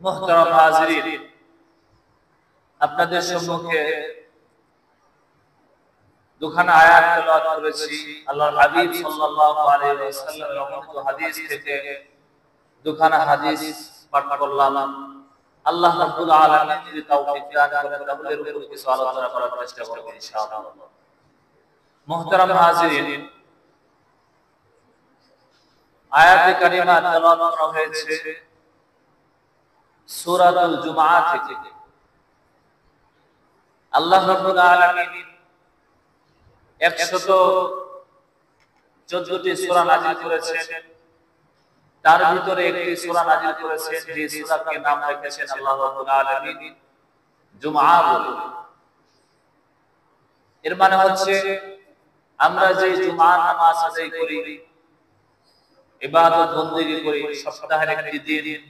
মুহতারাম হাজিরিন, আপনাদের সম্মুখে দুখানা আয়াত তেলাওয়াত করেছি। আল্লাহর হাবিব সাল্লাল্লাহু আলাইহি ওয়াসাল্লামের অমৃত হাদিস থেকে দুখানা হাদিস পাঠ করলাম। আল্লাহ রাব্বুল আলামিন যদি তৌফিক দান করেন তাহলে এর উপর কিছু আলোচনা করার চেষ্টা করব ইনশাআল্লাহ। মুহতারাম হাজিরিন, আয়াতে কারিমা তেলাওয়াত করা হয়েছে সূরাতুল জুমআ থেকে। আল্লাহ রাব্বুল আলামিন 114টি সূরা নাযিল করেছেন, তার ভিতরে একটি সূরা নাযিল করেছেন যে সূরাকে নাম রেখেছেন আল্লাহ রাব্বুল আলামিন জুমআ বলে। এর মানে হচ্ছে আমরা যে জুমআ নামাজ আদায় করি, ইবাদত বন্দেগী করি, সপ্তাহের একটি দিন,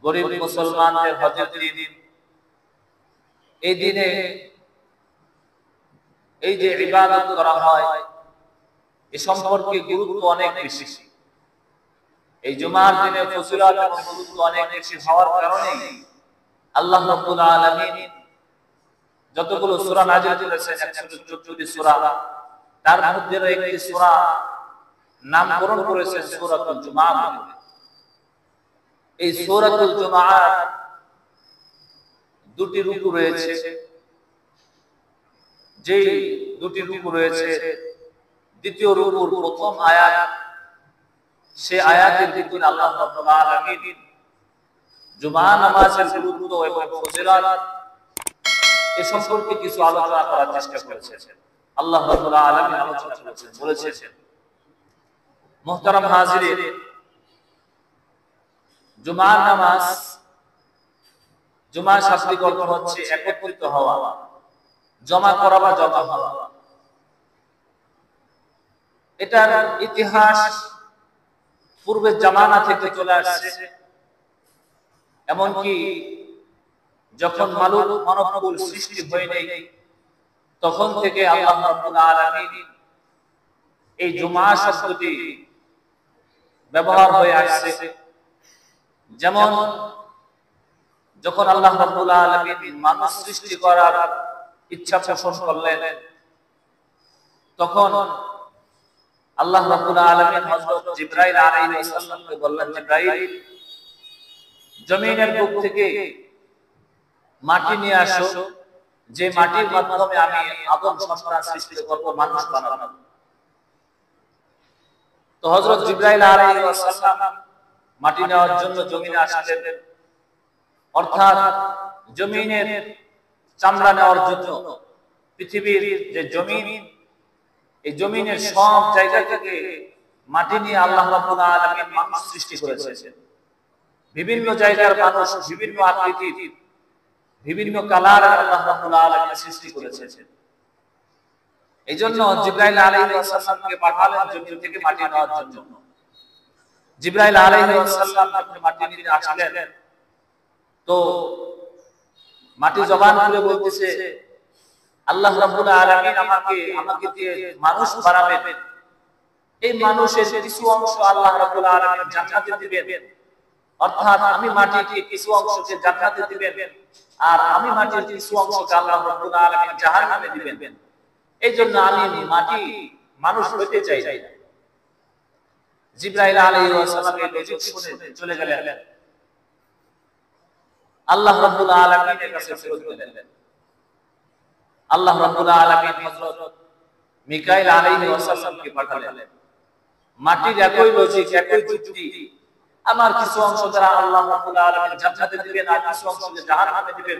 গরিব মুসলমানদের হজের দিন, এই দিনে এই যে ইবাদত করা হয় এ সম্পর্কে গুরুত্ব অনেক বেশি। এই জুমার দিনে ফজিলত এবং গুরুত্ব অনেক বেশি হওয়ার কারণে আল্লাহ রাব্বুল আলামিন যতগুলো সূরা নাযিল করেছেন 114টি সূরা, তার মধ্যে একটি সূরা নামকরণ করেছেন সূরাতুল জুমআ। এই সূরাতুল জুমআর দুটি রুকু রয়েছে, যেই দুটি রুকু রয়েছে, দ্বিতীয় রুকুর প্রথম আয়াত, সে আয়াতের ভিতরে আল্লাহ রাব্বুল আলামিন জুমআ নামাজের গুরুত্ব এবং ফজিলত এ সম্পর্কে কিছু আলোচনা করার চেষ্টা করেছেন। আল্লাহ রাব্বুল আলামিন আলোচনা করেছেন, বলেছেন, মুহতারাম হাজিরিন, জুমআ নামাজ, জুমআ শাব্দিক অর্থ হচ্ছে একত্রিত হওয়া, জমা করা বা জমা হওয়া। এটার ইতিহাস পূর্বের জামানা থেকে চলে আসছে। এমনকি যখন মানবকুল সৃষ্টি হয়নি তখন থেকে আল্লাহ রাব্বুল আলামিন এই জুমআ শব্দটি ব্যবহার হয়ে আসছে। যেমন যখন আল্লাহ রাব্বুল আলামিন মানুষ সৃষ্টি করার ইচ্ছা পোষণ করলেন, তখন আল্লাহ রাব্বুল আলামিন হযরত জিবরাইল আলাইহিস সালামকে বললেন, জিবরাইল, জমিনের বুক থেকে মাটি নিয়ে আসো, যে মাটির মাধ্যমে আমি আদম সন্তান সৃষ্টি করব, মানুষ বানাবো। তো হযরত জিবরাইল আলাইহিস সালাম মাটি নেওয়ার জন্য জমিনে আসলেন, অর্থাৎ জমিনের চামড়া নেওয়ার জন্য। পৃথিবীর যে জমিন, এই জমিনের সব জায়গা থেকে মাটি নিয়ে আল্লাহ রাব্বুল আলামিন মানুষ সৃষ্টি করেছেন। বিভিন্ন জায়গার মানুষ, বিভিন্ন আকৃতির, বিভিন্ন কালার আল্লাহ রাব্বুল আলামিন সৃষ্টি করেছেন। এইজন্য জিবরাইল আলাইহিস সালামকে পাঠালেন জমিন থেকে মাটি নেওয়ার জন্য। জিবরাইল আলাইহিস সালাম মাটি নিতে আসলেন, তো মাটি জবান করে বলতেছে, আল্লাহ রাব্বুল আলামিন আমাকে দিয়ে মানুষ বানাবেন। এই মানুষের কিছু অংশ আল্লাহ রাব্বুল আলামিন জান্নাতে দিবেন, অর্থাৎ আমি মাটিকে কিছু অংশকে জান্নাতে দিবেন, আর আমি মাটির কিছু অংশকে আল্লাহ রাব্বুল আলামিন জাহান্নামে দিবেন। এইজন্য আমি মাটি মানুষ হইতে চাই। জিবরাইল আলাইহিস সালাম এই লজিক শুনে চলে গেলেন, আল্লাহ রাব্বুল আলামিনের কাছে ফেরত গেলেন। আল্লাহ রাব্বুল আলামিন হযরত মিকাইল আলাইহিস সালামকে পাঠালেন। মাটির একই লজিক, একই যুক্তি, আমার কিছু অংশ দ্বারা আল্লাহ রাব্বুল আলামিন জান্নাতে দিবেন, আর কিছু অংশকে জাহান্নামে দিবেন,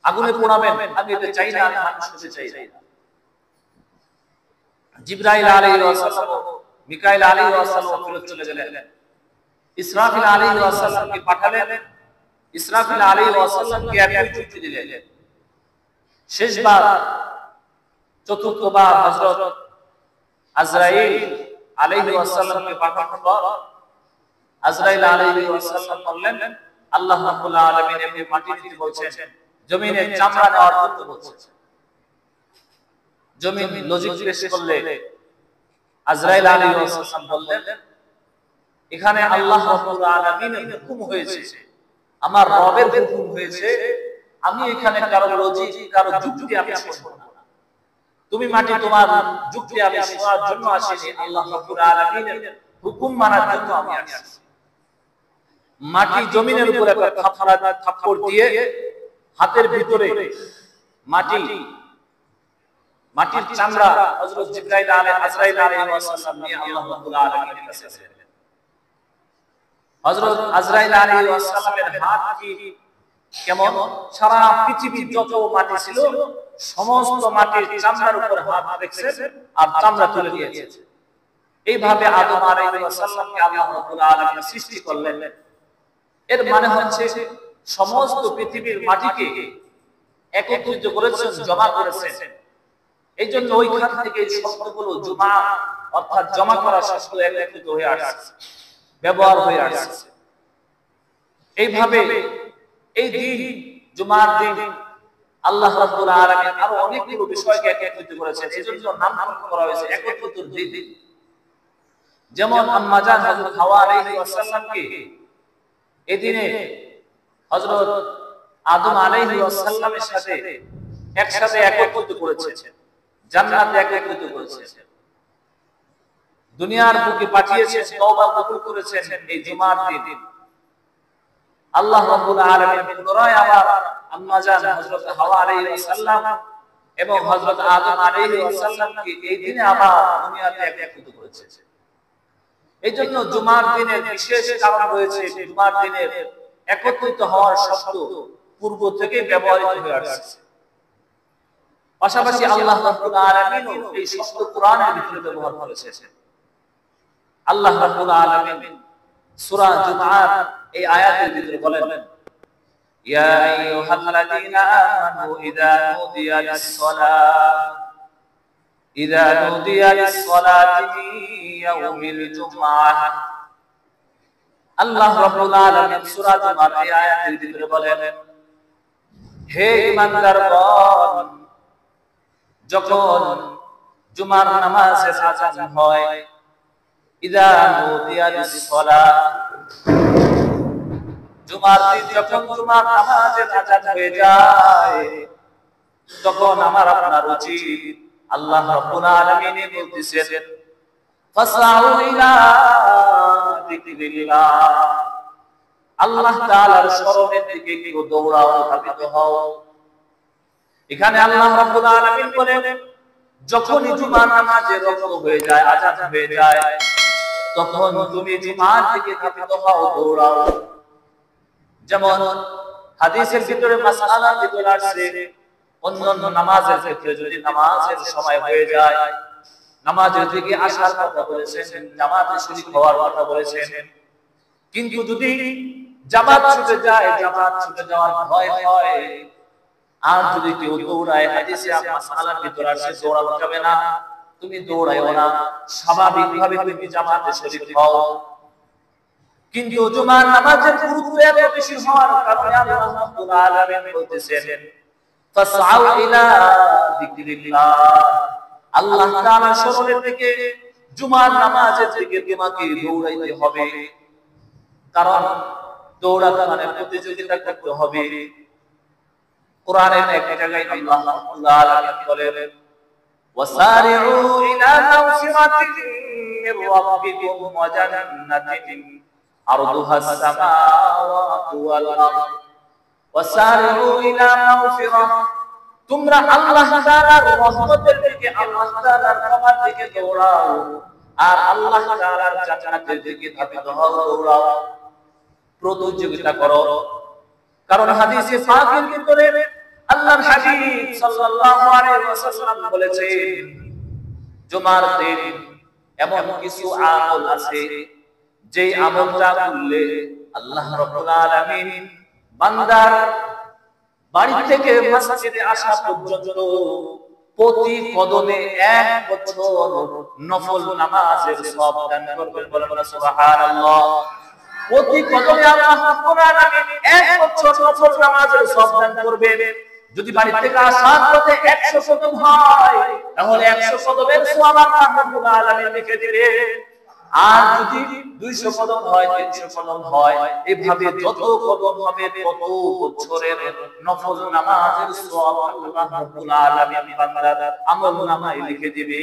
আগুনে পোড়াবেন। আমি এটা চাই না, আমি মানুষ হতে চাই না। জিবরাইল আলাইহিস সালাম, মিকাইল আলাইহিস সালাম ফেরত চলে গেলেন। ইসরাফিল আলাইহিস সালামকে পাঠালেন। ইসরাফিল আলাইহিস সালামকে একই যুক্তি দিলেন। শেষবার, চতুর্থবার হযরত আজরাইল আলাইহিস সালামকে পাঠানোর পর আজরাইল আলাইহিস সালাম বললেন, আল্লাহ রাব্বুল আলামিন এমনি মাটি দিতে বলছেন, জমিনের চামড়া নেওয়ার জন্য বলছেন। জমিন লজিক পেশ করলে আজরাইল আলাইহিস সালাম বললেন, এখানে আল্লাহ রাব্বুল আলামিনের হুকুম হয়েছে আমার রবের হুকুম হয়েছে, আমি এখানে কারো লজিক কারো যুক্তি আমি শুনবো না। তুমি মাটি তোমার যুক্তি আমি শোনার জন্য আসিনি, আল্লাহ রাব্বুল আলামিনের হুকুম মানার জন্য আমি আসছি। মাটি জমিনের উপর একটা থাপ্পড় দিয়ে হাতের ভিতরে মাটির চামড়া হযরত জিবরাইল আজরাইল আলাইহিস সালাম নিয়ে আল্লাহ রাব্বুল আলামিনের কাছে গেলেন। হযরত আজরাইল আলাইহিস সালামের হাত কি কেমন, সারা পৃথিবীর যত মাটি ছিল সমস্ত মাটির চামড়ার উপর হাত রেখেছে আর চামড়া তুলে দিয়েছে। এইভাবে আদম আলাইহিস সালামকে আল্লাহ রাব্বুল আলামিন সৃষ্টি করলেন। এর মানে হচ্ছে সমস্ত পৃথিবীর মাটিকে একত্রিত করেছেন, জমা করেছেন। এই জন্য ওইখান থেকে এই শব্দগুলো জুমা অর্থাৎ জমা করা শব্দ একত্রিত হয়ে আসছে, ব্যবহার হয়ে আসছে। এইভাবে এই দিন জুমার দিন আল্লাহ রাব্বুল আলামিন আরো অনেকগুলো বিষয়কে একত্রিত করেছেন, এজন্য নামকরণ করা হয়েছে একত্রিত দিন। যেমন আম্মা জান হযরত হাওয়া আলাইহিস সালামকে এই দিনে হযরত আদম আলাইহিস সালামের সাথে একসাথে একত্রিত করেছেন, জান্নাতে একত্রিত করেছেন, দুনিয়ার বুকে পাঠিয়েছেন, তওবা কবুল করেছেন এই জুমার দিন। আল্লাহ রাব্বুল আলামিন পুনরায় আবার আম্মা জান হযরত হাওয়া আলাইহিস সালাম এবং হযরত আদম আলাইহিস সালামকে এই দিনে আবার দুনিয়াতে একত্রিত করেছেন। এই জন্য জুমার দিনের বিশেষ কারণ রয়েছে। জুমার দিনের একত্রিত হওয়ার শব্দ পূর্ব থেকে ব্যবহৃত হয়ে আসছে। পাশাপাশি আল্লাহ রাব্বুল আলামিন এই শব্দ কোরআনের ভিতরে ব্যবহার করেছেন। আল্লাহ রাব্বুল আলামিন সূরা জুমার এই আয়াতের ভিতরে বলেন, ইয়া আইয়ুহাল্লাযীনা আমানু ইযা নুদিয়া লিস-সালাতি মিন ইয়াউমিল জুমআহ। আল্লাহ রাব্বুল আলামিন সূরা জুমার এই আয়াতের ভিতরে বলেন, হে ঈমানদারগণ, যখন জুমার নামাজের আযান হয়, ইযা নুদিয়া লিস-সালাত, জুমার দিন যখন জুমার নামাজের আযান হয়ে যায়, তখন আমার আপনার উচিত আল্লাহ রাব্বুল আলামিন বলতেছেন, ফাসআউ ইলা যিকরিল্লাহ, আল্লাহ তাআলার স্মরণের দিকে কেউ দৌড়াও, ধাবিত হও। এখানে আল্লাহ রাব্বুল আলামিন বলেন, যখনই জুমার নামাজের ওয়াক্ত হয়ে যায়, আযান হয়ে যায়, তখন তুমি জুমার দিকে ধাবিত হও, দৌড়াও। যেমন হাদিসের ভিতরে মাসআলার ভিতরে আসছে, অন্যান্য নামাজের ক্ষেত্রে যদি নামাজের সময় হয়ে যায়, নামাজের দিকে আসার কথা বলেছেন, জামাতে শরীক হওয়ার কথা বলেছেন, কিন্তু যদি জামাত ছুটে যায়, জামাত ছুটে যাওয়ার ভয় হয়, আর যদি কেউ দৌড়ায়, হাদিসে মাসআলার ভিতরে আসছে দৌড়ানো যাবে না, তুমি দৌড়াইও না, স্বাভাবিকভাবে তুমি জামাতে শরীক হও। কিন্তু জুমার নামাজের গুরুত্ব এত বেশি হওয়ার কারণে আল্লাহ রাব্বুল আলামিন বলতেছেন, ফাসআউ ইলা যিকরিল্লাহ, আল্লাহ তাআলার স্মরণের দিকে জুমার নামাজের দিকে তোমাকে দৌড়াইতে হবে। কারণ দৌড়াতে মানে প্রতিযোগিতা করতে হবে। কোরআনের এক জায়গায় আল্লাহ রাব্বুল আলামিন বলেন, ওয়াসারিউ ইলা মাগফিরাতিন মির রাব্বিকুম ওয়া জান্নাতিন আরদুহাস সামাওয়াতু ওয়াল আরদ, ওয়াসারিউ ইলা মাগফিরাহ, তোমরা আল্লাহ তাআলার রহমতের দিকে, আল্লাহ তাআলার ক্ষমার দিকে দৌড়াও, আর আল্লাহ তাআলার জান্নাতের দিকে ধাবিত হও, দৌড়াও, প্রতিযোগিতা করো। কারণ হাদিসে পাকের ভিতরে আল্লাহর হাবিব সাল্লাল্লাহু আলাইহি ওয়াসাল্লাম বলেছেন, জুমার দিন এমন কিছু আমল আছে যে আমলটা করলে আল্লাহ রাব্বুল আলামিন বান্দার বাড়ি থেকে মসজিদে আসা পর্যন্ত প্রতি কদমে 1 বছর নফল নামাজের সওয়াব দান করবেন। বলেন সুবহানাল্লাহ। প্রতি কদমে আল্লাহ রাব্বুল আলামিন 1 বছর নফল নামাজের সওয়াব দান করবেন। যদি বাড়ি থেকে আসার পথে 100 কদম হয়, তাহলে 100 কদমের সওয়াব আল্লাহ রাব্বুল আলামিন লিখে দিবেন। আর যদি 200 কদম হয় 300 কদম হয় এইভাবে যত কদম হবে তত বছরের নফল নামাজের সওয়াব আল্লাহ রাব্বুল আলামিন বান্দার আমলনামায় লিখে দিবে।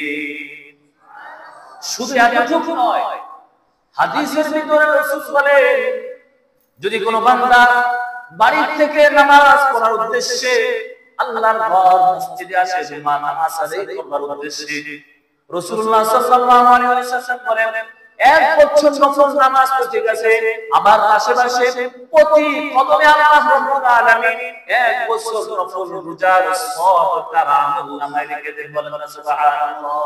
শুধু এতটুকু নয়, হাদিসের ভিতরে রাসূল বলেন যদি কোনো বান্দা বাড়ি থেকে নামাজ পড়ার উদ্দেশ্যে আল্লাহর ঘর মসজিদে আসে জুমা নামাজ আদায় করার উদ্দেশ্যে, রাসূলুল্লাহ সাল্লাল্লাহু আলাইহি ওয়াসাল্লাম বলেন এক বছর নফল নামাজ পড়তে গেছে, আবার আশেপাশে প্রতি কদমে আল্লাহ রাব্বুল আলামিন এক বছর নফল রোজার সওয়াব তার আমলনামায় লিখে দেন। বলেন সুবহানাল্লাহ।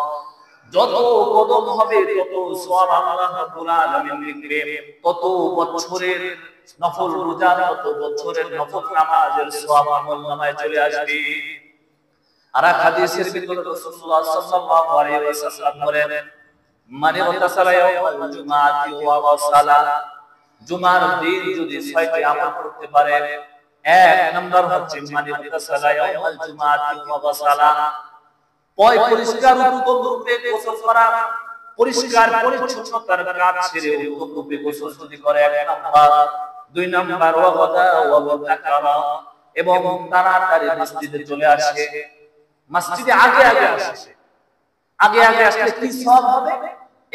যত কদম হবে তত সওয়াব আল্লাহ রাব্বুল আলামিন লিখবে, তত বছরের নফল রোজা, তত বছরের নফল নামাজের সওয়াব আমলনামায় চলে আসবে। আর হাদিসের ভিতরে রাসূলুল্লাহ সাল্লাল্লাহু আলাইহি ওয়াসাল্লাম বলেন মানে ওয়াতাসালা ইয়াউমাল জুমআতি ওয়া ওয়াসালা, জুমার দিন যদি 6টি আমল করতে পারে, এক নাম্বার হচ্ছে মানে ওয়াতাসালা ইয়াউমাল জুমআতি ওয়া ওয়াসালা, পরিষ্কার উত্তম রূপে গোসল করা, পরিষ্কার পরিচ্ছন্নতার কাজ ছেড়ে উত্তম রূপে গোসল যদি করে এক নাম্বার। দুই নাম্বার ওয়াগদা ওয়াবতাকারা, এবং তাড়াতাড়ি মসজিদে চলে আসে, মসজিদে আগে আসলে কি সওয়াব হবে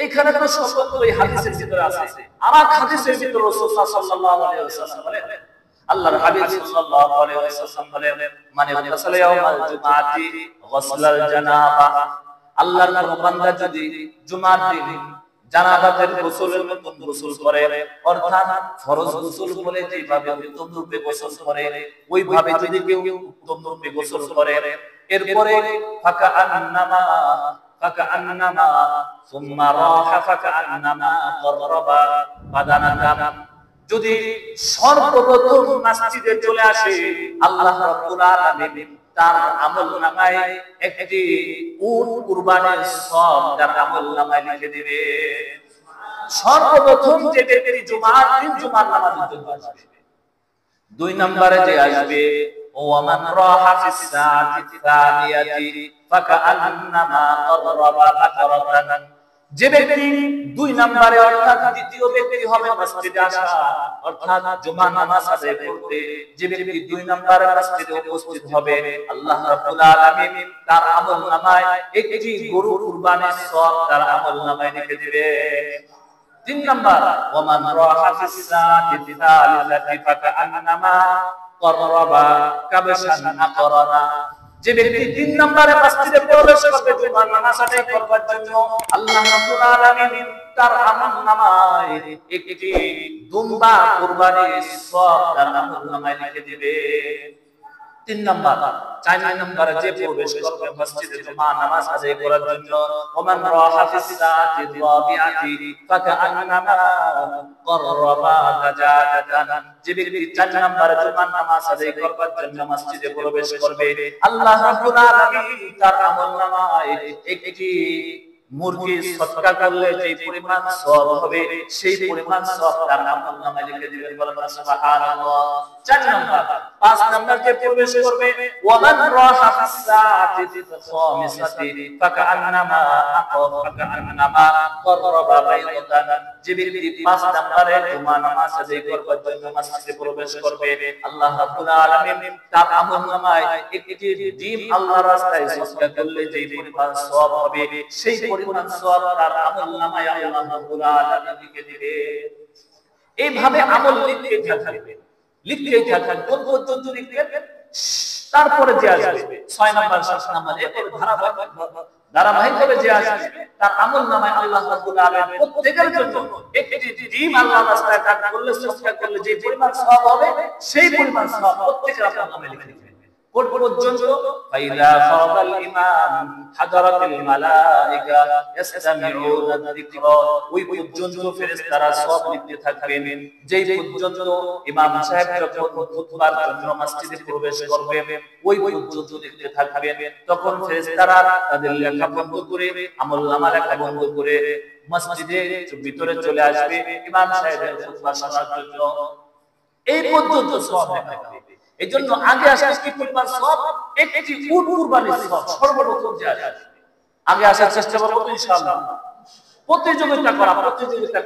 এখানে তো সত্য এই হাদিসের ভিতরে আছে। আর হাদিসের ভিতরে রাসূলুল্লাহ সাল্লাল্লাহু আলাইহি ওয়াসাল্লাম বলেন, আল্লাহর হাবিব সাল্লাল্লাহু আলাইহি ওয়াসাল্লাম বলেন মানে ওয়াসালা ইয়াউমাল জুমআতি গসলাল জানাবা, আল্লাহর কোন বান্দা যদি জুমার দিন জানাজাতের গোসলের মতন গোসল করে, অর্থাৎ ফরজ গোসল করে যেভাবে উত্তম রূপে গোসল করে ওইভাবে যদি কেউ উত্তম রূপে গোসল করে, এরপরে ফাকাআন্নামা সুম্মা রাহা ফাকাআন্নামা কররাবা বাদানাতাম, যদি সর্বপ্রথম মসজিদে চলে আসে আল্লাহ রাব্বুল আলামিন তার আমলনামায় একটি উট কুরবানির সওয়াব তার আমলনামায় লিখে দিবে। সর্বপ্রথম যে ব্যক্তি জুমার দিন জুমার নামাজের জন্য আসবে। দুই নম্বরে যে আসবে ওয়ামান রাহা ফিস সাআতি তানিয়াতি ফাকাআন্নামা কররাবা বাকরাতান, যে ব্যক্তি দুই নম্বরে অর্থাৎ দ্বিতীয় ব্যক্তি হবে মসজিদে আসা, অর্থাৎ জুমার নামাজ আদায় করতে যে ব্যক্তি দুই নম্বরে মসজিদে উপস্থিত হবে আল্লাহ রাব্বুল আলামিন তার আমলনামায় একটি গরু কুরবানির সওয়াব তার আমলনামায় লিখে দিবে। তিন নম্বর ওয়ামান রাহা ফিস সাআতি তালিসাতি ফাকাআন্নামা কররাবা কাবশান আকরানা, যে ব্যক্তি তিন নম্বরে মসজিদে প্রবেশ করবে জুমার নামাজ আদায় করার জন্য আল্লাহ রাব্বুল আলামিন তার আমলনামায় একটি দুম্বা কুরবানির সওয়াব তার আমলনামায় লিখে দিবে। তিন নম্বর। চার নম্বরে যে প্রবেশ করবে মসজিদে জুমার নামাজ আদায় করার জন্য ওমান রাহা ফিস সাআতি রাবিআতি ফাকাআন্নামা কররাবা দাজাতান, যে ব্যক্তি চার নম্বরে জুমার নামাজ আদায় করার জন্য মসজিদে প্রবেশ করবে আল্লাহ রাব্বুল আলামিন তার আমলনামায় একটি মুরগি সদকা করলে যে পরিমাণ সওয়াব হবে সেই পরিমাণ সওয়াব তার আমলনামায় লিখে দিবেন। বলেন সুবহানাল্লাহ। 4 নাম্বার। 5 নাম্বার যে প্রবেশ করবে ওয়ামান রাহা ফিস সাআতি খামিসাতি ফাকাআন্নামা কররাবা বাইদাতান, যে ব্যক্তি 5 নাম্বারে জুমা নামাজ আদায় করার জন্য মসজিদে প্রবেশ করবে আল্লাহ রাব্বুল আলামিন তার আমলনামায় একটি ডিম আল্লাহর রাস্তায় সদকা করলে যে পরিমাণ সওয়াব হবে সেই পরিমাণ সওয়াব তার আমলনামায় আল্লাহ রাব্বুল আলামিন লিখে দিবে। এইভাবে আমল লিখতেই থাকবেন। কোন পর্যন্ত লিখবেন? তারপরে যে আসবে 6 নাম্বার 7 নাম্বার এভাবে ধারাবাহিকভাবে যে আসবে তার আমলনামায় আল্লাহ রাব্বুল আলামিন প্রত্যেকের জন্য একটি ডিম আল্লাহর রাস্তায় দান করলে সদকা করলে যে পরিমাণ সওয়াব হবে সেই পরিমাণ সওয়াব প্রত্যেকের আমলনামায় লিখে দিবেন। কোন পর্যন্ত? ফাইদা ফারাদাল ইমাম হাদারাতিল মালায়েকা ইসতামিউনা যিকরা, ওই পর্যন্ত ফেরেশতারা সওয়াব লিখতে থাকবেন যেই পর্যন্ত ইমাম সাহেব যখন খুতবার জন্য মসজিদে প্রবেশ করবেন ওই পর্যন্ত লিখতে থাকবেন। তখন ফেরেশতারা তাদের লেখা বন্ধ করে আমলনামা লেখা বন্ধ করে মসজিদে ভিতরে চলে আসবে ইমাম সাহেবের খুতবা শোনার জন্য। এই পর্যন্ত সওয়াব লেখা হবে। এজন্য আগে আসার কি পরিমাণ সওয়াব, একটি উট কুরবানির সওয়াব সর্বপ্রথম যে আসবে আগে আসার চেষ্টা করব ইনশাআল্লাহ। প্রতিযোগিতা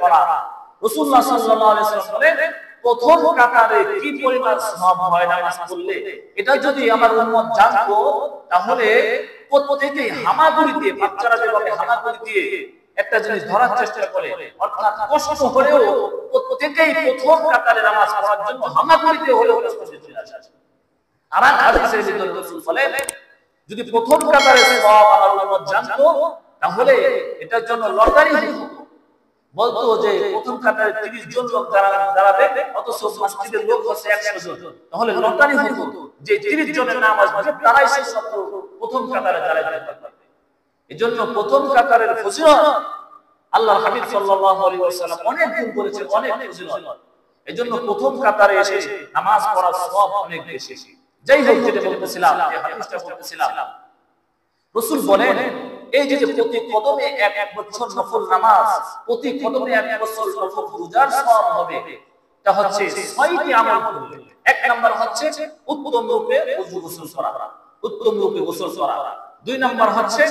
করা। রাসূলুল্লাহ সাল্লাল্লাহু আলাইহি ওয়াসাল্লাম বলেন প্রথম কাতারে কি পরিমাণ সওয়াব হয় নামাজ পড়লে, এটা যদি আমার উম্মত জানতো তাহলে প্রত্যেকেই হামাগুড়ি দিয়ে, বাচ্চারা যেভাবে হামাগুড়ি দিয়ে একটা জিনিস ধরার চেষ্টা করে, অর্থাৎ কষ্ট হলেও প্রত্যেকেই প্রথম কাতারে নামাজ পড়ার জন্য হামাগুড়ি দিয়ে হলেও মসজিদে চলে আসে। আর হাদিসের ভিতরে রাসূল বলেন যদি প্রথম কাতারে সওয়াব আমার উম্মত জানতো তাহলে এটার জন্য লটারি হতো, বলতো যে প্রথম কাতারে 30 জন লোক দাঁড়াবে অথচ মসজিদের লোক হচ্ছে 100 জন, তাহলে লটারি হতো যে 30 জনের নাম আসবে তারাই সেই ছাত্র প্রথম কাতারে দাঁড়াতে পারবে। এজন্য প্রথম কাতারের ফজিলত আল্লাহর হাবিব সাল্লাল্লাহু আলাইহি ওয়াসাল্লাম অনেক গুণ করেছেন, অনেক ফজিলত। এজন্য প্রথম কাতারে এসে নামাজ পড়ার সওয়াব অনেক বেশি। যাই হোক, যেটা বলতেছিলাম, এই হাদিসটা বলতেছিলাম, রাসূল বলেন এই যে প্রতি কদমে এক বছর নফল নামাজ, প্রতি কদমে এক বছর নফল রোজার সওয়াব হবে। এটা হচ্ছে 6টি আমল করলে। এক নাম্বার হচ্ছে উত্তম রূপে ওযু গোসল করা, উত্তম রূপে গোসল করা। 2 নাম্বার হচ্ছে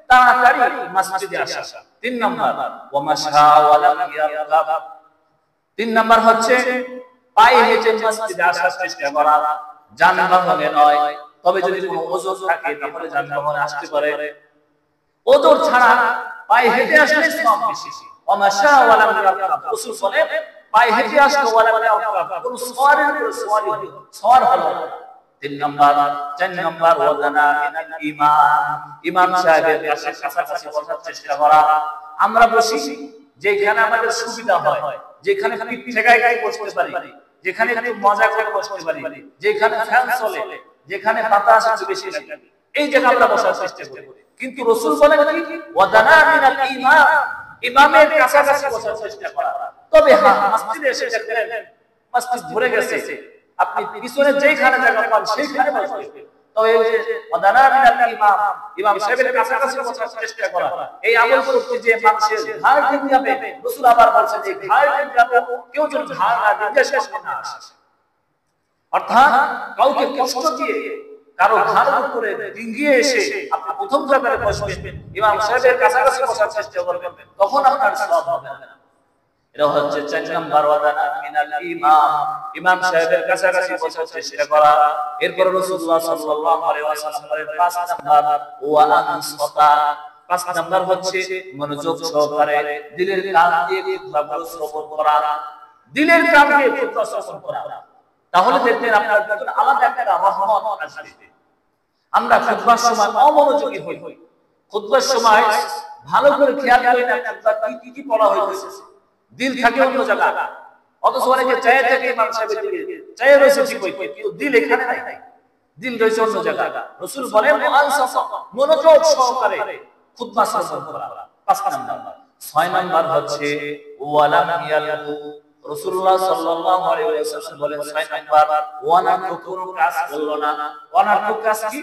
তাড়াতাড়ি মসজিদে আসা। 3 নাম্বার ওয়া মাশা ওয়া লাম ইয়ারকাব। 3 নাম্বার হচ্ছে পায়ে হেঁটে মসজিদে আসার চেষ্টা করা, যানবাহনে নয়। তবে যদি কোনো ওযর থাকে তাহলে যানবাহনে আসতে পারে। ওযর ছাড়া পায়ে হেঁটে আসলে সওয়াব বেশি। ওয়া মাশা ওয়া লাম ইয়ারকাব, রাসূল বলেন পায়ে হেঁটে আসলে ওয়া লাম ইয়ারকাব, কোন সওয়ারের উপরে সওয়ার হলো না। 3 নাম্বার 4 নাম্বার ওয়াদানা মিনাল ইমাম সাহেবের কাছাকাছি বসার চেষ্টা করা। আমরা বসি যেখানে আমাদের সুবিধা হয়, যেখানে পিঠ ঠেকায় বসতে পারি, যেখানে একটু মজা করে বসতে পারি, যেখানে ফ্যান চলে, যেখানে বাতাস একটু বেশি লাগে, এই জায়গায় আমরা বসার চেষ্টা করি। কিন্তু রাসূল বলেন কি ওয়াদানা মিনাল ইমামের কাছাকাছি বসার চেষ্টা করা। তবে হ্যাঁ, মসজিদে এসে দেখলেন মসজিদ ভরে গেছে, আপনি পিছনে যেখানে জায়গা পান সেইখানে বসবেন। তবে এই যে ওয়াদানা মিনাল ইমাম সাহেবের কাছাকাছি বসার চেষ্টা করা, এই আমল করতে যে মানুষের ঘাড় ঠিক যাবে, রাসূল আবার বলেন যে ঘাড় ঠিক যাবে, কেউ যেন ঘাড় না দিয়ে শেষ না আসে। অর্থাৎ কাউকে কষ্ট দিয়ে কারো ঘাড়ের উপরে ডিঙ্গিয়ে এসে আপনি প্রথম কাতারে বসবেন, ইমাম সাহেবের কাছাকাছি বসার চেষ্টা করবেন, তখন আপনার সওয়াব হবে না। এটা হচ্ছে 4 নাম্বার ওয়াদানা মিনাল ইমাম সাহেবের কাছাকাছি বসার চেষ্টা করা। এরপর রাসূলুল্লাহ সাল্লাল্লাহু আলাইহি ওয়াসাল্লাম বলেন 5 নাম্বার ওয়া আনসাতা, 5 নাম্বার হচ্ছে মনোযোগ সহকারে দিলের কান দিয়ে খুতবা শ্রবণ করা, দিলের কান দিয়ে খুতবা শ্রবণ করা। তাহলে দেখবেন আপনার ভিতরে আলাদা একটা রহমত আসবে। আমরা খুতবার সময় অমনোযোগী হই, খুতবার সময় ভালো করে খেয়াল করি না খুতবা কি পড়া হয়েছে, দিল থাকে অন্য জায়গা। অথচ অনেকে চায়ে থেকে ইমাম সাহেবের দিকে চায়ে রয়েছে ঠিক হই, কিন্তু দিল এখানে নাই, দিল রয়েছে অন্য জায়গা। রাসূল বলেন মনোযোগ সহকারে খুতবা শ্রবণ করা 5 নাম্বার। 6 নাম্বার হচ্ছে ওয়ালাম ইয়ালু, রাসূলুল্লাহ সাল্লাল্লাহু আলাইহি ওয়াসাল্লাম বলেন 6 নাম্বার ওয়ানার্থক কোন কাজ করলো না। অনার্থক কাজ কি?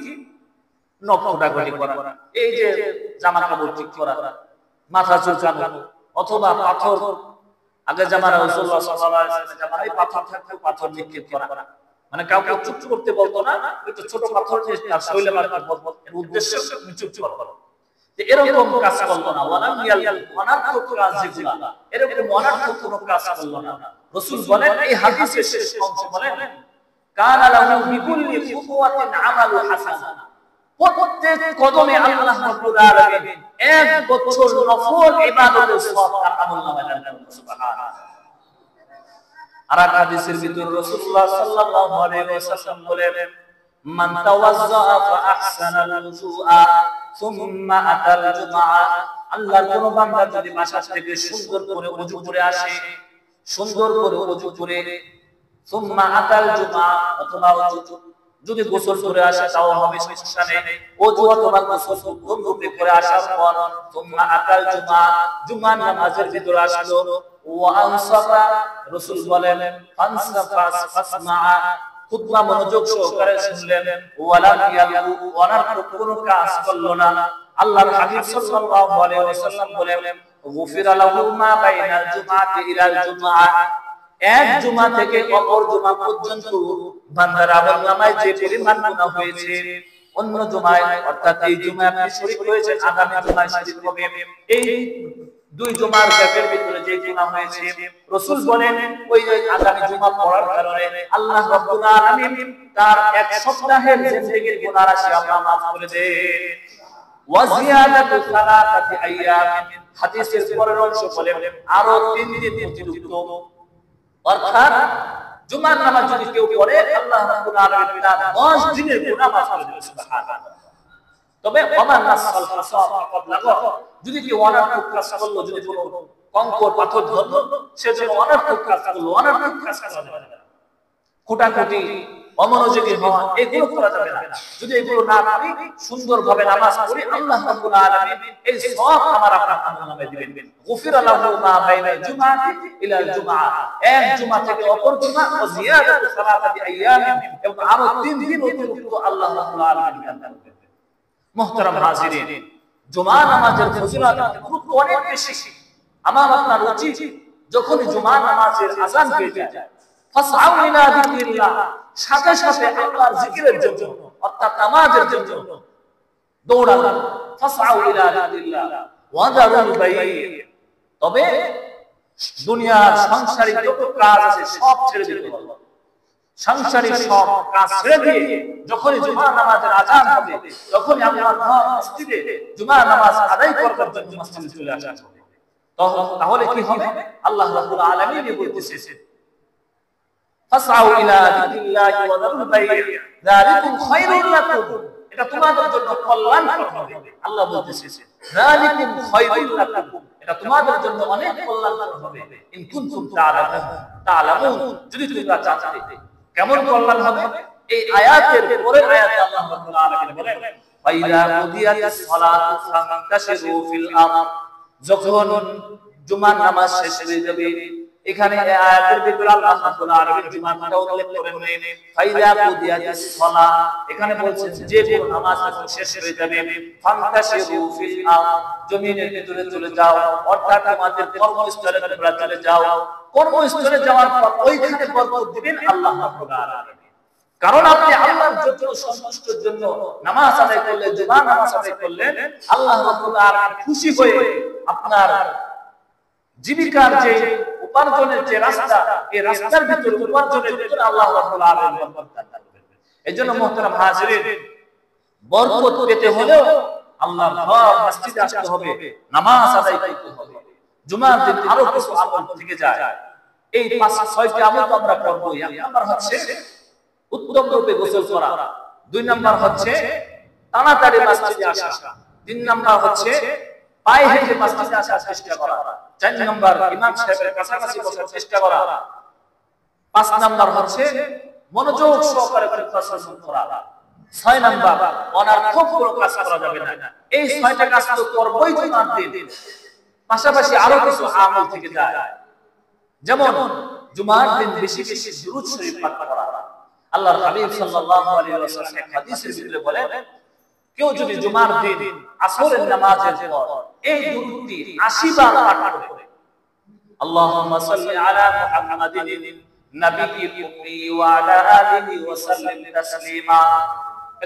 নখ কাটাকাটি করা, এই যে জামা কাপড় ঠিক করা, মাথা চুলকানো, অথবা পাথর, আগে জামানা রাসূলুল্লাহ সাল্লাল্লাহু আলাইহি ওয়াসাল্লাম জামানায় পাথর থাকতো, পাথর নিক্ষেপ করা, মানে কাউকে চুপ করতে বলতো না, একটু ছোট পাথর নিয়ে তার শরীরে মারতে বলতো, এর উদ্দেশ্য চুপ করো। এরকম কাজ করলো না, অনার্থক কাজ যেগুলা, এরকম অনার্থক কোনো কাজ করলো না। রাসূল বলেন এই হাদিসের শেষ অংশে বলেন কানা লাহু বিকুল্লি খুতওয়াতিন আমালু হাসানা, প্রত্যেক কদমে আল্লাহ রাব্বুল আলামিন 1 বছর নফল ইবাদতের সওয়াব তার আমলনামায় দান করেন। সুবহানাল্লাহ। আর হাদিসের ভিতর রাসূলুল্লাহ সাল্লাল্লাহু আলাইহি ওয়াসাল্লাম বলেন মান তাওয়াজ্জা ফা আহসানাল ওযুআ সুম্মা আতাল জুমআ, আল্লাহর কোন বান্দা যদি বাসা থেকে সুন্দর করে ওযু করে আসে, সুন্দর করে ওযু করে, সুম্মা আতাল জুমআ, অথবা যদি গোসল করে আসে তাও হবে, সমস্যা নেই। ওযু অথবা গোসল উত্তম রূপে করে আসার পর সুম্মা আতাল জুমআ, জুমার নামাজের ভিতরে আসলো, ওয়া আনসাফা, রাসূল বলেন আনসাফা ফাসমা, খুতবা মনোযোগ সহকারে শুনলেন, ওয়ালাম ইয়ালু, অনার্থক কোনো কাজ করলো না। আল্লাহর হাবিব সাল্লাল্লাহু আলাইহি ওয়াসাল্লাম বলেন গুফিরা লাহু মা বাইনাল জুমআতি ইলাল জুমআ, এক জুমা থেকে অপর জুমা পর্যন্ত বান্দার আমলনামায় যে পরিমাণ গুনাহ হয়েছে, অন্য জুমায় অর্থাৎ এই জুমায় আপনি শরীক হয়েছেন, আগামী জুমায় শরীক হবে, এই দুই জুমার গ্যাপের ভিতরে যে গুনাহ হয়েছে রাসূল বলেন ওই আগামী জুমা পড়ার কারণে আল্লাহ রাব্বুল আলামিন তার এক সপ্তাহের জিন্দেগীর গুনাহ রাশি আল্লাহ maaf করে দেন ওয়া জিয়াদাতু সালাতাতি আইয়াম হাদিসের পরের অংশ বলেন আরো 3 দিন অতিরিক্ত অর্থাৎ জুমার নামাজ যদি কেউ পড়ে আল্লাহ রাব্বুল আলামিন তার 10 দিনের গুনাহ maaf করে দেন সুবহানাল্লাহ তবে ওমান নাসাল ফাসাদ ক্বাবলাহু যদি কেউ অনার্থক কাজ করলো যদি কোনো কঙ্কর পাথর ধরলো সেজন্য অনার্থক কাজ করলো অনার্থক কাজ করা যাবে না কোটাকুটি অমনোযোগী হওয়া এগুলো করা যাবে না যদি এগুলো না করি সুন্দরভাবে নামাজ পড়ি আল্লাহ রাব্বুল আলামিন এই সওয়াব আমার আপনার আমলনামায় দিবেন গফিরা লাহু মা বাইনা জুমাতি ইলা জুমআ এক জুমা থেকে অপর জুমা ও জিয়াদাতু সালাতাতি আইয়াম এবং আরো 3 দিন অতিরিক্ত আল্লাহ রাব্বুল আলামিন দান করবেন মুহতারাম হাজিরিন জুমা নামাজের ফজিলত খুব অনেক বেশি আমার আপনার উচিত যখন জুমা নামাজের আযান হয়ে যায় ফাসআউ ইলা যিকরিল্লাহ সাথে সাথে আল্লাহর জিকিরের জন্য অর্থাৎ নামাজের জন্য দৌড়ানো ফাসআউ ইলা যিকরিল্লাহ ওয়া যারুল বাই' তবে দুনিয়ার সাংসারিক যত কাজ আছে সব ছেড়ে দিতে হবে সাংসারিক সব কাজ ছেড়ে দিয়ে যখনই জুমা নামাজের আযান হবে তখনই আপনার মসজিদে জুমা নামাজ আদায় করার জন্য মসজিদে চলে আসতে হবে তাহলে কি হবে আল্লাহ রাব্বুল আলামিন বলতেছেন ফাসআউ ইলা যিকরিল্লাহি ওয়া যারুল বাই' যালিকুম খায়রুল লাকুম এটা তোমাদের জন্য কল্যাণকর হবে আল্লাহ বলতেছেন যালিকুম খায়রুল লাকুম এটা তোমাদের জন্য অনেক কল্যাণকর হবে ইন কুনতুম তা'লামুন যদি তোমরা জানতে কেমন কল্যাণ হবে এই আয়াতের পরের আয়াতে আল্লাহ রাব্বুল আলামিন বলেন ফাইদা কুদিয়াতিস সালাতু ফান্তাশিরু ফিল আরদ যখন জুমার নামাজ শেষ হয়ে যাবে এখানে এই আয়াতের ভিতরে আল্লাহ রাব্বুল আলামিন জুমারটা উল্লেখ করেন নাই ফাইদা কুদিয়াতিস সালাত এখানে বলছেন যে নামাজ শেষ হয়ে যাবে ফান্তাশিরু ফিল আরদ জমিনের ভিতরে চলে যাও অর্থাৎ তোমাদের কর্মস্থলে তোমরা চলে যাও কর্মস্থলে যাওয়ার পর ওইখানে বরকত দিবেন আল্লাহ রাব্বুল আলামিন কারণ আপনি আল্লাহর জন্য সন্তুষ্টির জন্য নামাজ আদায় করলে জুমা নামাজ আদায় করলেন আল্লাহ রাব্বুল আলামিন খুশি হয়ে আপনার জীবিকার যে উপার্জনের যে রাস্তা এই রাস্তার ভিতরে উপার্জনের ভিতরে আল্লাহ রাব্বুল আলামিন বরকত দান করবেন এজন্য মুহতারাম হাজিরিন বরকত পেতে হলে আল্লাহর ঘর মসজিদে আসতে হবে নামাজ আদায় করতে হবে জুমার দিন আরো কিছু আমল থেকে যায় এই 5-6টি আমল আমরা করব এক নাম্বার হচ্ছে উত্তম রূপে গোসল করা দুই নাম্বার হচ্ছে তাড়াতাড়ি মসজিদে আসা তিন নাম্বার হচ্ছে পায়ে হেঁটে মসজিদে আসার চেষ্টা করা চার নাম্বার ইমাম সাহেবের কাছাকাছি বসার চেষ্টা করা পাঁচ নাম্বার হচ্ছে মনোযোগ সহকারে কোরআন করা ছয় নাম্বার অনার্থক কোনো কাজ করা যাবে না এই 6টা কাজ তো করবই জুমার দিন পাশাপাশি আরো কিছু আমল থেকে যায় যেমন জুমার দিন বেশি বেশি দুরূদ শরীফ পাঠ করা আল্লাহর হাবিব সাল্লাল্লাহু আলাইহি ওয়াসাল্লাম এক হাদিসের ভিতরে বলেন কেউ যদি জুমার দিন আসরের নামাজের পর এই দুরূদটি 80 বার পাঠ করে আল্লাহুম্মা সাল্লি আলা মুহাম্মাদিন নাবিয়্যিল উম্মি ওয়া আলা আলিহি ওয়া সাল্লিম তাসলিমা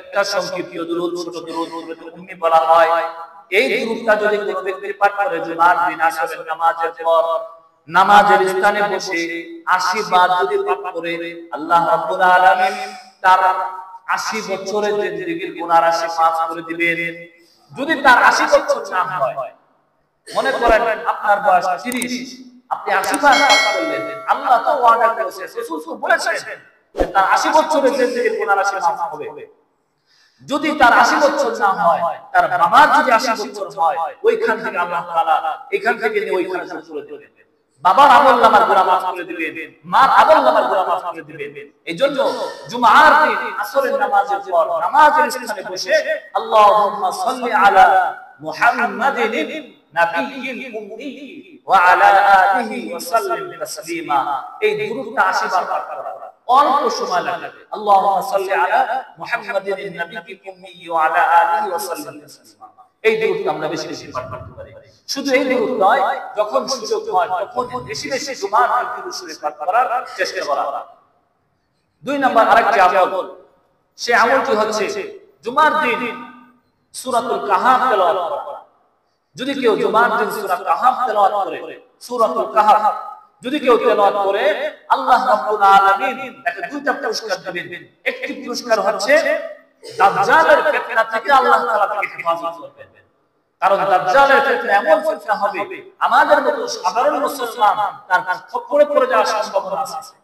একটা সংক্ষিপ্ত দুরূদ ছোট দুরূদ উম্মি বলা হয় এই দুরূদটা যদি কোনো ব্যক্তি পাঠ করে জুমার দিন আসরের নামাজের পর নামাজের স্থানে বসে 80 বার যদি পাঠ করে আল্লাহ রাব্বুল আলামিন তার 80 বছরের জিন্দেগীর গুনাহ রাশি মাফ করে দিবেন যদি তার 80 বছর না হয় মনে করেন আপনার বয়স 30 আপনি 80 বার পাঠ করলেন আল্লাহ তো ওয়াদা করেছেন রাসূল বলেছেন তার 80 বছরের জিন্দেগীর গুনাহ রাশি মাফ হবে যদি তার 80 বছর না হয় তার বাবার যদি 80 বছর হয় ওইখান থেকে আল্লাহ তাআলা এখান থেকে নিয়ে ওইখানে চলে দিবেন বাবার আমলনামার গুনাহ মাফ করে দিবেন মার আমলনামার গুনাহ মাফ করে দিবেন এইজন্য জুমার দিন আসরের নামাজের পর নামাজের স্থানে বসে আল্লাহুম্মা সাল্লি আলা মুহাম্মাদিন নাবিয়্যিল উম্মি ওয়া আলা আলিহি ওয়া সাল্লিম তাসলিমা এই দুরূদটা 80 বার পাঠ করা অল্প সময় লাগে আল্লাহুম্মা সাল্লি আলা মুহাম্মাদিন নাবিয়্যিল উম্মি ওয়া আলা আলিহি ওয়া সাল্লিম তাসলিমা এই দুরূদটা আমরা বেশি বেশি পাঠ করতে পারি শুধু এই দুরূদ নয় যখন সুযোগ হয় তখন বেশি বেশি জুমার দিন দুরূদ শরীফ পাঠ করার চেষ্টা করা দুই নাম্বার আরেকটি আমল সেই আমলটি হচ্ছে জুমার দিন সূরাতুল কাহাফ তেলাওয়াত করা যদি কেউ জুমার দিন সূরা কাহাফ তেলাওয়াত করে, সূরাতুল কাহাফ যদি কেউ তেলাওয়াত করে, আল্লাহ রাব্বুল আলামিন তাকে দুইটা পুরস্কার দিবেন। একটি পুরস্কার হচ্ছে দাজ্জালের ফিতনা থেকে আল্লাহ তাআলা তাকে হেফাজত করবেন। কারণ দাজ্জালের ফিতনা এমন ফিতনা হবে আমাদের মতো সাধারণ মুসলমান তার খপ্পরে পড়ে যাওয়ার সম্ভাবনা আছে।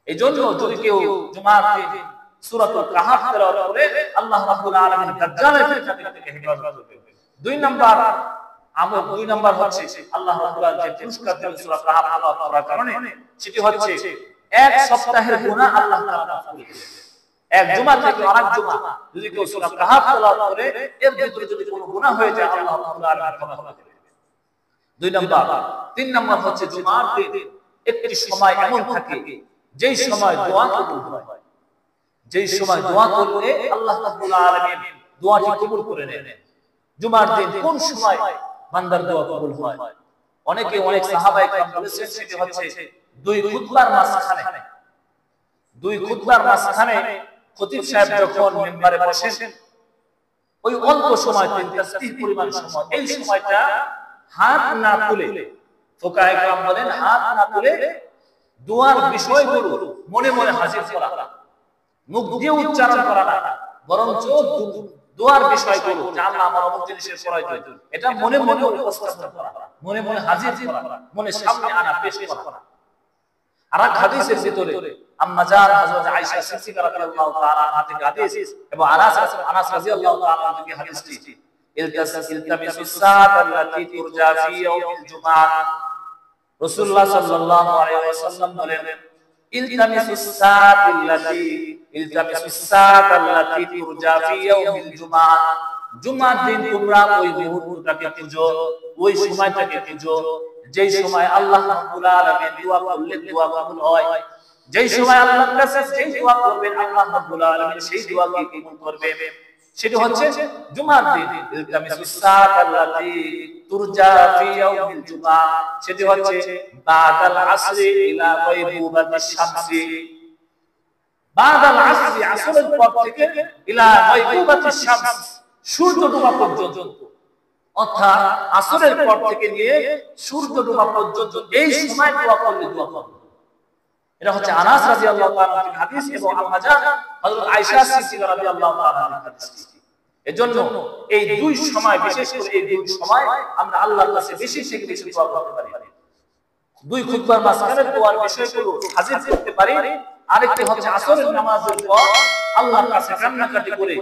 এইজন্য যদি কেউ জুমার দিন সূরাতুল কাহাফ তেলাওয়াত করে, আল্লাহ রাব্বুল আলামিন দাজ্জালের ফিতনা থেকে হেফাজত করবেন। দুই নাম্বার হচ্ছে আল্লাহ রাব্বুল আলামিন যে পুরস্কার দেন সূরা কাহাফ তেলাওয়াত করার কারণে, সেটি হচ্ছে এক সপ্তাহের গুনাহ আল্লাহ তাআলা মাফ করে দেবেন। এক জুমা থেকে আরেক জুমা যদি কেউ সূরা কাহাফ তেলাওয়াত করে, এর ভিতরে যদি কোনো গুনাহ হয়ে যায় আল্লাহ রাব্বুল আলামিন ক্ষমা করে দেবেন। দুই নাম্বার। তিন নাম্বার হচ্ছে জুমার দিন একটি সময় এমন থাকে যেই সময় দোয়া কবুল হয়, যেই সময় দোয়া করলে আল্লাহ রাব্বুল আলামিন দোয়াটি কবুল করে নেন। জুমার দিন কোন সময় বান্দার দোয়া কবুল হয়? অনেক সাহাবায়ে কেরাম বলেছেন সেটি হচ্ছে দুই খুতবার মাঝখানে খতিব সাহেব যখন মিম্বারে বসেন, ওই অল্প সময় তিন তাসবিহ পরিমাণ সময়, এই সময়টা হাত না তুলে, ফুকাহায়ে কেরাম বলেন হাত না তুলে দোয়ার বিষয়গুলো মনে মনে হাজির করা, মুখ দিয়ে উচ্চারণ করা না, বরঞ্চ দোয়ার বিষয়গুলো যা আল্লাহ আমার অমুক জিনিসের প্রয়োজন, এটা মনে মনে উপস্থাপন করা, মনে মনে হাজির করা, মনে সামনে আনা, পেশ করা। আর এক হাদিসের ভিতরে আম্মা জান হযরত আয়েশা সিদ্দিকা রাদিয়াল্লাহু তাআলা আনহা থেকে হাদিস, এবং আনাস রাদিয়াল্লাহু তাআলা আনহু থেকে হাদিসটি, ইলতামিসুস সাআত আল্লাতী তুরজা ফি ইয়াউমিল জুমআহ। রাসূলুল্লাহ সাল্লাল্লাহু আলাইহি ওয়াসাল্লাম বলেন, ইলতামিসুস সাআত আল্লাতী তুরজা ফি ইয়াউমিল জুমআহ। জুমার দিন তোমরা ওই মুহূর্তটাকে খুঁজো, ওই সময়টাকে খুঁজো যেই সময় আল্লাহ রাব্বুল আলামিন দোয়া করলে দোয়া কবুল হয়, যেই সময় আল্লাহর কাছে যেই দোয়া করবেন আল্লাহ রাব্বুল আলামিন সেই দোয়াকে কবুল করবেন। সেটি হচ্ছে জুমার দিন। ইলতামিসুস সাআত আল্লাতী তুরজা ফি ইয়াউমিল জুমআহ, সেটি হচ্ছে বাদাল আসরি ইলা গায়বুবাতিশ শামসি। বাদাল আসরি, আসরের পর থেকে ইলা গায়বুবাতিশ শামস, সূর্য ডোবা পর্যন্ত, অর্থাৎ আসরের পর থেকে নিয়ে সূর্য ডোবা পর্যন্ত এই সময় দোয়া করলে দোয়া কবুল। এটা হচ্ছে আনাস রাদিয়াল্লাহু তাআলা আনহু হাদিস, এবং আম্মা জান হযরত আয়েশা সিদ্দিকা রাদিয়াল্লাহু তাআলা আনহা হাদিস। এজন্য এই দুই সময়, বিশেষ করে এই দুই সময় আমরা আল্লাহর কাছে বেশি থেকে বেশি দোয়া করতে পারি। দুই খুতবার মাঝখানে দোয়ার বিষয়গুলো হাজির করতে পারি। আরেকটি হচ্ছে আসরের নামাজের পর আল্লাহর কাছে কান্নাকাটি করে,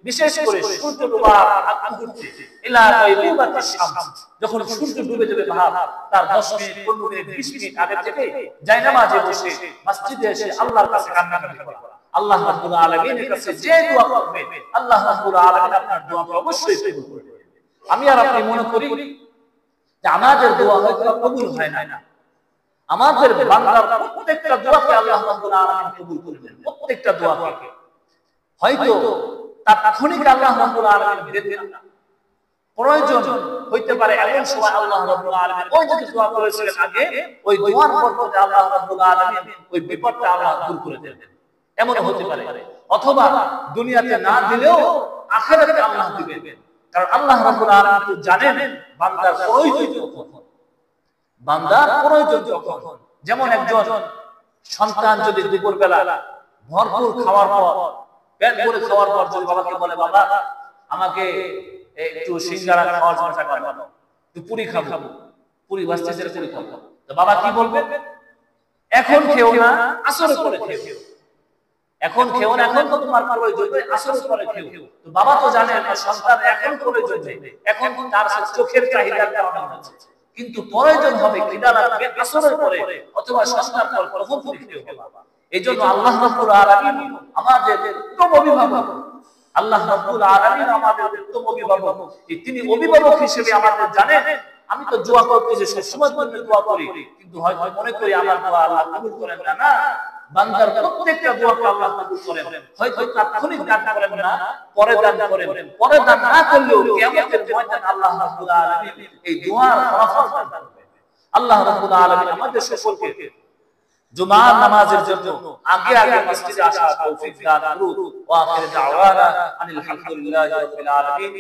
বিশেষ করে সূর্য ডোবার আগ মুহূর্তে ইলা গায়বুবাতিশ শামস, যখন সূর্য ডুবে যাবে ভাব তার 10 মিনিট 15 মিনিট 20 মিনিট আগে থেকে জায়নামাজে বসে মসজিদে এসে আল্লাহর কাছে কান্নাকাটি করা। আল্লাহ রাব্বুল আলামিনের কাছে যে দোয়া করবে আল্লাহ রাব্বুল আলামিন আপনার দোয়াকে অবশ্যই কবুল করবেন। আমি আর আপনি মনে করি যে আমাদের দোয়া হয়তো কবুল হয় না, আমাদের বান্দার প্রত্যেকটা দোয়াকে আল্লাহ রাব্বুল আলামিন কবুল করবেন। প্রত্যেকটা দোয়াকে হয়তো তাৎক্ষণিক আল্লাহ রাব্বুল আলামিন দেন না, প্রয়োজন হইতে পারে এমন সময় আল্লাহ রাব্বুল আলামিন ওই যে দোয়া করেছিলেন আগে, ওই দোয়ার বরকতে আল্লাহ রাব্বুল আলামিন ওই বিপদটা আল্লাহ দূর করে দেন, এমন হতে পারে। অথবা দুনিয়াতে না দিলেও আখিরাতে আল্লাহ দিবেন। কারণ আল্লাহ রাব্বুল আলামিন তো জানেন বান্দার প্রয়োজন কখন, বান্দার প্রয়োজন কখন। যেমন একজন সন্তান যদি দুপুর বেলা ভরপুর খাওয়ার পর, পেট ভরে খাওয়ার পর যদি বাবাকে বলে, বাবা আমাকে একটু সিঙ্গারা খাওয়ার জন্য টাকা দাও, একটু পুরি খাবো, পুরি বাস্তাছে পুরি খাবো, তো বাবা কি বলবে? এখন খেও না, আসরের পরে খেও। এখন খেও না, এখন তো তোমার প্রয়োজন, আসরের পরে খেও। তো বাবা তো জানে না সন্তান এখন প্রয়োজন নেই, এখন তার চোখের চাহিদার কারণে হচ্ছে, কিন্তু প্রয়োজন হবে খিদা লাগবে আসরের পরে অথবা সন্তান পর তখন খেও বাবা। এইজন্য আল্লাহ রাব্বুল আলামিন আমাদের উত্তম অভিভাবক, আল্লাহ রাব্বুল আলামিন আমাদের উত্তম অভিভাবক। তিনি অভিভাবক হিসেবে আমাদের জানেন। আমি তো দোয়া করতে যে সবসময় দোয়া করি, কিন্তু হয়তো মনে করি আমার দোয়া আল্লাহ কবুল করেন না। বান্দার প্রত্যেকটা দোয়াকে আল্লাহ কবুল করেন, হয়তো তাৎক্ষণিক দান করেন না, পরে দান করেন। পরে দান না করলেও কিয়ামতের ময়দানে আল্লাহ রাব্বুল আলামিন এই দোয়ার ফলাফল দান করবেন। আল্লাহ রাব্বুল আলামিন আমাদের সকলকে জুমার নামাজের জন্য আগে আগে মসজিদে আসা তৌফিক দান করুন। ওয়া আখির দাওয়ানা আনিল হামদুলিল্লাহি রাব্বিল আলামিন।